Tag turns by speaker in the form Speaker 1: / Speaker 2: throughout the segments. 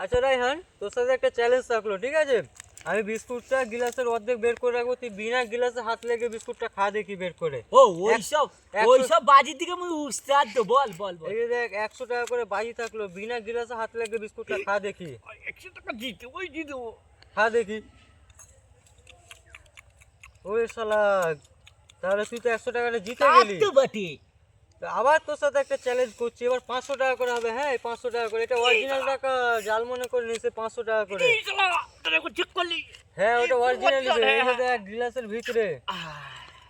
Speaker 1: আচ্ছা রাইহান, তোর সাথে একটা চ্যালেঞ্জ থাকলো, ঠিক আছে? আমি বিস্কুটটা গিলাসের অর্ধেক বের করে রাখবো, তুই বিনা গিলাসে হাত লেগে বিস্কুটটা খা দেখি বের করে।
Speaker 2: ও ওইসব বাজির দিকে আমি উস্তাদ তো। বল বল বল।
Speaker 1: এই যে দেখ 100 টাকা করে বাজি থাকলো, বিনা গিলাসে হাত লেগে বিস্কুটটা খা দেখি।
Speaker 2: 100 টাকা জিতে ওই দিয়ে দেবো।
Speaker 1: খা দেখি। ওই শালা, তাহলে তুই তো 100 টাকাটা জিতে গেলি।
Speaker 2: তো বটে।
Speaker 1: আবার তোর সাথে একটা চ্যালেঞ্জ করছি, এবার 500 টাকা করে হবে। হ্যাঁ 500 টাকা করে, এটা অরিজিনাল টাকা, জাল মনে করে নিছে 500 টাকা করে।
Speaker 2: এই শালা তোরা একটু চেক করলি।
Speaker 1: হ্যাঁ ওটা অরিজিনাল
Speaker 2: original,
Speaker 1: এই যে
Speaker 2: হ্যাঁ।
Speaker 1: দেখ গ্লাসের ভিতরে,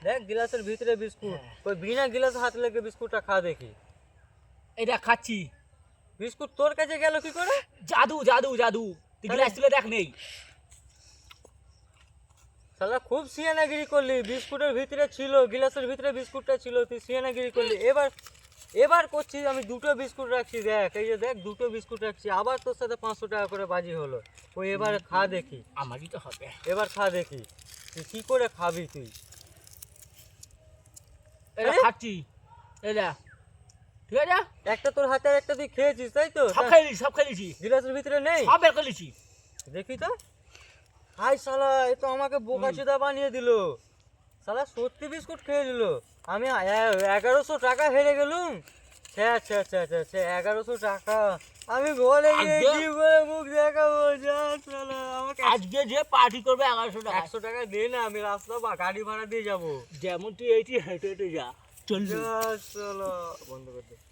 Speaker 1: দেখ গ্লাসের ভিতরে বিস্কুট। ওই বিনা গিলাসে হাত লেগে বিস্কুটটা খা দেখি।
Speaker 2: এটা খাচ্ছি।
Speaker 1: বিস্কুট তোর কাছে গেল কি করে?
Speaker 2: জাদু জাদু জাদু। তুই গ্লাস তুলে দেখ নেই।
Speaker 1: শালা খুব সিয়ানাগিরি করলি, বিস্কুটের ভিতরে ছিল, গ্লাসের ভিতরে বিস্কুটটা ছিল, তুই সিয়ানাগিরি করলি। এবার এবার করছি আমি, দুটো বিস্কুট রাখছি, দেখ এই যে দেখ দুটো বিস্কুট রাখছি, আবার তোর সাথে 500 টাকা করে বাজি হলো। ওই এবার খা দেখি।
Speaker 2: আমারই তো হবে।
Speaker 1: এবার খা দেখি তুই কি করে খাবি তুই।
Speaker 2: এটা
Speaker 1: আরে?
Speaker 2: খাচ্ছি। এটা ঠিক আছে।
Speaker 1: একটা তোর হাতে আর একটা তুই খেয়েছিস তাই তো?
Speaker 2: সব খেয়েছি।
Speaker 1: গ্লাসের ভিতরে নেই,
Speaker 2: সব বের করেছি।
Speaker 1: দেখি তো। হাই শালা, এ তো আমাকে বোকাচোদা বানিয়ে দিল। শালা সত্যি বিস্কুট খেয়ে দিল। আমি 1100 টাকা হেরে গেলুম। আচ্ছা আচ্ছা আচ্ছা আচ্ছা, 1100 টাকা আমি ঘরে গিয়ে
Speaker 2: আজকে-
Speaker 1: কি করে মুখ দেখাবো? যা শালা, আমাকে
Speaker 2: আজকে যে পার্টি করবে 1100 টাকা।
Speaker 1: 100 টাকা দে না, আমি রাস্তা বা গাড়ি ভাড়া দিয়ে যাবো।
Speaker 2: যেমন তুই এইটি হেঁটে হেঁটে যা। চল।
Speaker 1: যা শালা, বন্ধ করে দে।